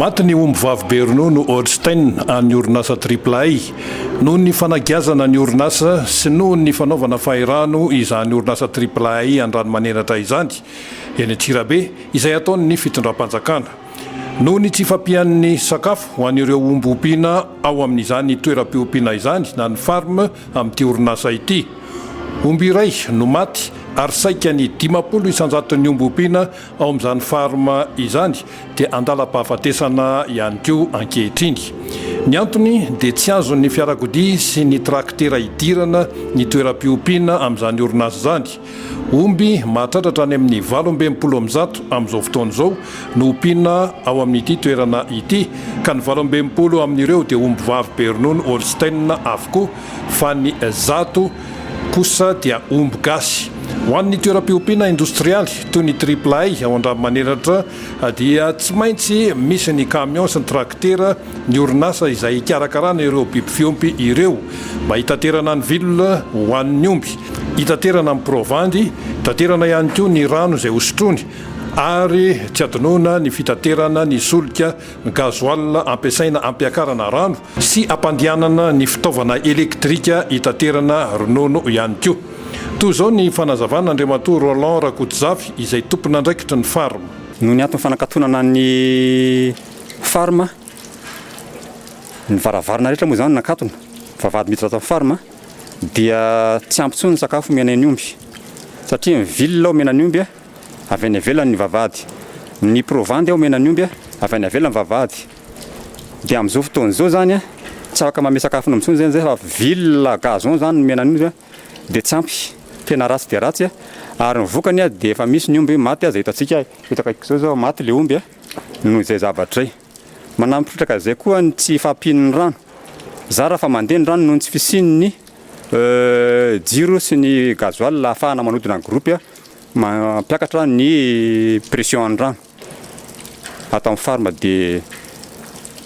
Maty ny omby vavy be ronono Holstein any orinasa AAA noho ny fanagiazana ny orinasa sy noho ny fanaovana fahirano izany orinasa AAA an-dranomanenatra izany eny Antsirabe izay ataony ny fitondram-panjakana. Noho ny tsy fampian'ny sakafo ho an'ireo omby ompiana ao amin'izany toeram-piompiana izany na ny farm amin'ity orinasa ity. Omby iray no maty ary saika ny 50 isanjaton'ny omby ompiana ao amin'izany farma izany dia andalam-pahafatesana ihany koa ankehitriny. Ny antony dia tsy azon'ny fiarakodia sy ny traktera idirana ny toeram-piompiana amin'izany orinasa izany. Omby mahatratra any amin'ny 800 amin'izao fotoana izao no ompiana ao amin'ity toerana ity ka ny 800 amin'ireo dia omby vavy be ronono Holstein avokoa fa ny 100 kosa dia omby gasy. Ho an'ny toeram-piompiana industrialy toy ny AAA ao an-dranomanenatra dia tsy maintsy misy ny camion sy ny traktera ny orinasa izay hikarakarana ireo biby fiompy ireo mba hitaterana ny vilona ho an'ny omby, hitaterana ny provandy, hitaterana ihany koa ny rano izay hosotrony ary tsy adinoina ny fitaterana ny solika gazoil ampiasaina ampiakarana rano sy ampandianana ny fitaovana elektrika hitaterana ronono ihany koa. Toy izao ny fanazavana Andriamatoa Roland Rakototsavy izay tompona andraikitry ny farma. Noho ny antony fanakatonana ny farma, ny varavarana rehetra moa izany nakatona, vavahady miditra ato farma dia tsy ampy intsony ny sakafo omena ny omby satria ny vilona omena ny omby avy any ivelany ny vavahady, ny provandy omena ny omby avy any ivelany vavahady. Dia amin'izao fotoana izao zany tsy afaka manome sakafo amin'intsony zany zay fa vilona gazon zany omena ny omby dia tsy ampy, tena ratsy dia ratsy ary ny vokany dia efa misy ny omby maty izay hitantsika hitakaiko zao maty le omby noho izay zavatra izay. Manampitraka izay koa ny tsy fampian'ny rano. Zara fa mandeha ny rano noho ny tsy fisian'ny jiro sy ny gazoil ahafahana manodina ny gropy mampiakatra ny pression ny rano. Atao amin'ny farma dia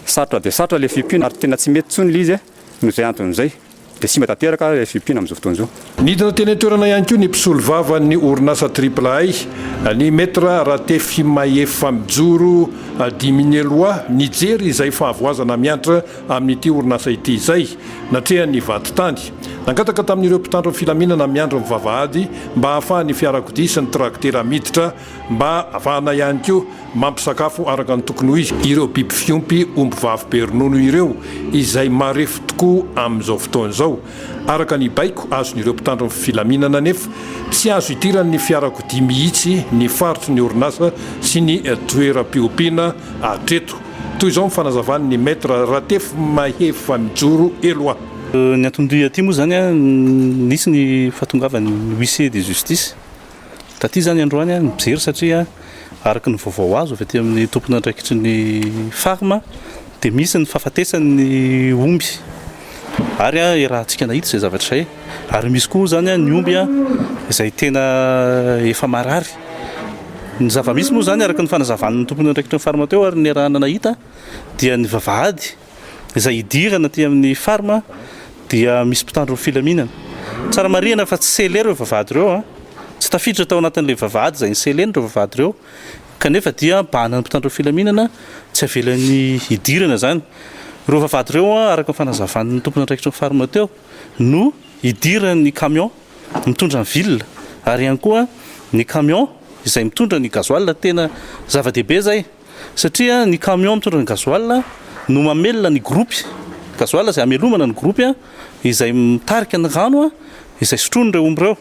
sarotra le fiompiana ary tena tsy mety intsony le izy noho izay anton'izay. Dia sy mety tanteraka le fiompiana amin'izao fotoana izao. Nidina teny toerana ihany koa ny mpisolo vavan'ny orinasa AAA ny maître Ratefy Mahefa Mijoro Dimineloa nijery izay fahavoazana miantra amin'ity orinasa ity izay natreha ny vatitany. Nangataka tamin'ireo mpitandro ny filaminana miandro ny vavahady mba hahafahan'ny fiarakodia sy ny traktera miditra mba ahafahana ihany koa mampisakafo araka ny tokony ho izy ireo biby fiompy omby vavy be ronono ireo izay marefo tokoa amin'izao fotoana izao. Araka ny baiko azon'ireo mpitandro ny filaminana nefa tsy azo idiran'ny fiarakodia mihitsy ny faritry ny orinasa sy ny toeram-piompiana hatreto. Toy izao mifanazavany maître Ratefy Mahefa Mijoro Eloa. Ny antondia aty moa zany nisy ny fahatongavany huissier de justice taty zany androany mijery satria araka ny vaovao azo avy aty amin'ny tompona andraikitry ny farma dia misy ny fahafatesan'ny omby ary rahantsika nahita izay zavatra izay ary misy koa zany ny omby izay tena efa marary. Ny zava-misy moa zany araka ny fanazavan'ny tompona andraikitry ny farma teo ary ny rahana nahita dia ny vavahady izay idirana aty amin'ny farma dia misy mpitandro filaminana. Tsara marihana fa tsy sele ireo vavahady ireo tsy tafiditra tao anatin'ilay vavahady izay ny seleny ireo vavahady ireo kanefa dia mbanana ny mpitandro filaminana tsy avelan'ny idirana zany. Ireo vavahady ireo araka ny fanazavan'ny tompona andraikitry ny farma teo no idiran'ny camion mitondra ny vilona ary ihany koa ny camion izay mitondra ny gazoil tena zava-dehibe zay satria ny camion mitondra ny gazoil no mamelona ny gropy gazoil izay amelomana ny gropy izay mitarika ny rano izay sotrony ireo omby ireo.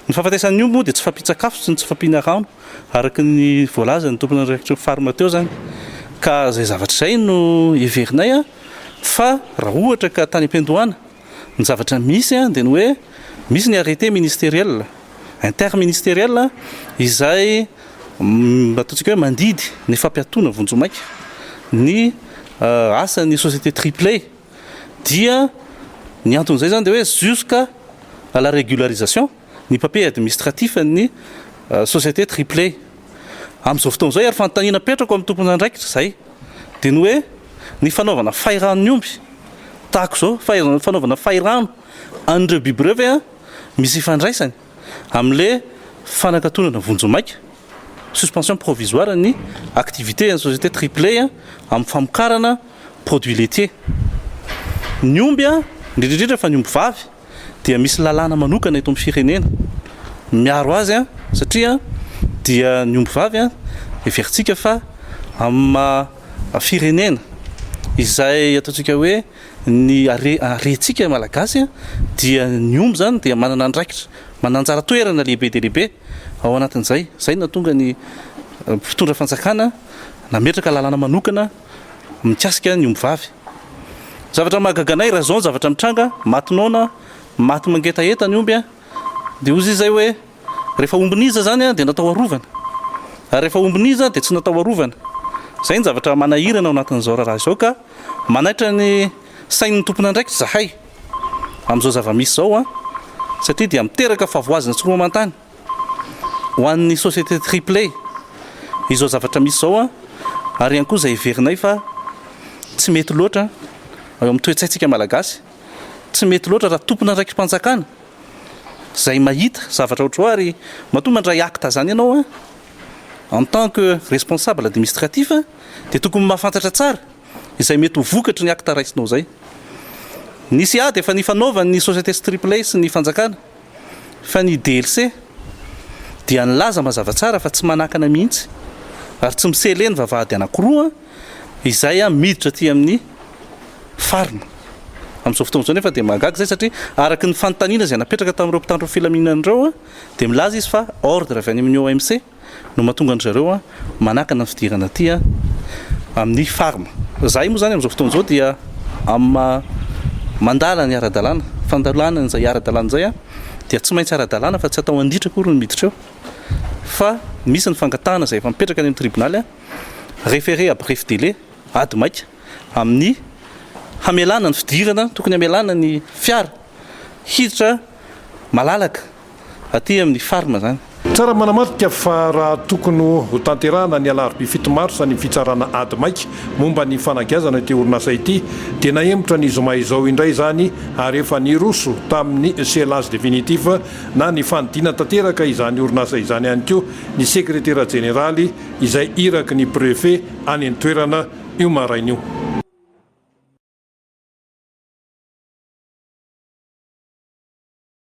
Ny fahafatesan'ny omby dia tsy fampitsakafo sy ny tsy fampiana rano araka ny voalazany tompona andraikitry ny farma teo zany. Ka izay zavatra izay no heverinay fa raha ohatra ka tany am-piandohana ny zavatra misy dia ny hoe misy ny arrêté ministériel interministériel izay ataontsika hoe mandidy ny fampiatoana vonjomaika ny asan'ny société AAA dia ny anton'izay zany dia hoe jusqu'à la régularisation ny papier administratif ny société AAA. Amin'izao fotoana izay ary fanontaniana petrako amin'ny tompona andraikitra izay dia ny hoe ny fanaovana fahirano omby tahako izao fanaovana fahirano an'ireo biby ireo misy ifandraisany amin'ilay fanakatonana vonjomaika suspension provisoire ny activité ny société triplé amin'ny famokarana produit laitier. Ny omby indrindrindrindra fa ny omby vavy dia misy lalàna manokana eto amin'ny firenena miaro azy satria dia ny omby vavy everitsika fa amin'ny firenena izay ataontsika hoe ny arentsika malagasy dia ny omby zany dia manana andraikitra mananjara toerana lehibe dia lehibe ao anatin'izay zay natonga ny mpitondra fanjakana nametraka lalàna manokana mikasika ny omby vavy. Zavatra mahagaganay raha zao zavatra mitranga matinona maty mangetaeta ny omby dia ozy izay hoe rehefa ombiniza zany dia natao arovana ary rehefa ombiniza dia tsy natao arovana. Zay ny zavatra manahirana ao anatin'izao raha izao ka manaitra ny sain'ny tompona ndraiky zahay amin'izao zava-misy zao satria dia miteraka favoazina tsy romantany ho an'ny société triplé izao zavatra misy zao ary ihany koa izay iverinay fa tsy mety loatra eo amin'ny toetsaintsika malagasy tsy mety loatra raha tompona ndraiky mpanjakana zay mahita zavatra ohatrao ary matoa mandray acte zany ianao en tant que responsable administratif dia tokony mahafantatra tsara izay mety ho vokatry ny acte raisinao zay. Nisy dia efa nifanaovan'ny société triplé sy ny fanjakana fa ny DLC dia nilaza mazava tsara fa tsy manakana mihitsy ary tsy miseleny vavahady anankiroa izay miditra aty amin'ny farma amin'izao fotoana izao nefa dia mahagaga zay satria araky ny fanontaniana izay napetraka tamin'ireo mpitandro filaminan'ireo dia milaza izy fa ordre avy any amin'ny OMC no mahatonga an'zareo manakana ny fidirana aty amin'ny farma. Zay moa zany amin'izao fotoana izao dia amin'ny mandala ny ara-dalàna fandalana n'izay ara-dalàna zay dia tsy maintsy ara-dalàna fa tsy atao anditra kory ny miditra eo fa misy ny fangatahana izay efa mipetraka any amin'ny tribunaly référé à bref délai ady maika amin'ny hamelana ny fidirana tokony hamelana ny fiara hiditra malalaka aty amin'ny farma zany. Tsara manamarika fa raha tokony ho tanterahana ny alarobia 7 marsa ny fitsarana ady maika momba ny fanagiazana ity orinasa ity dia nahemotra ny zoma izao indray zany ary efa niroso tamin'ny scellage définitif na ny fanidina tanteraka izany orinasa izany ihany koa ny sekretera jeneraly izay iraky ny préfet any an-toerana io maraina io.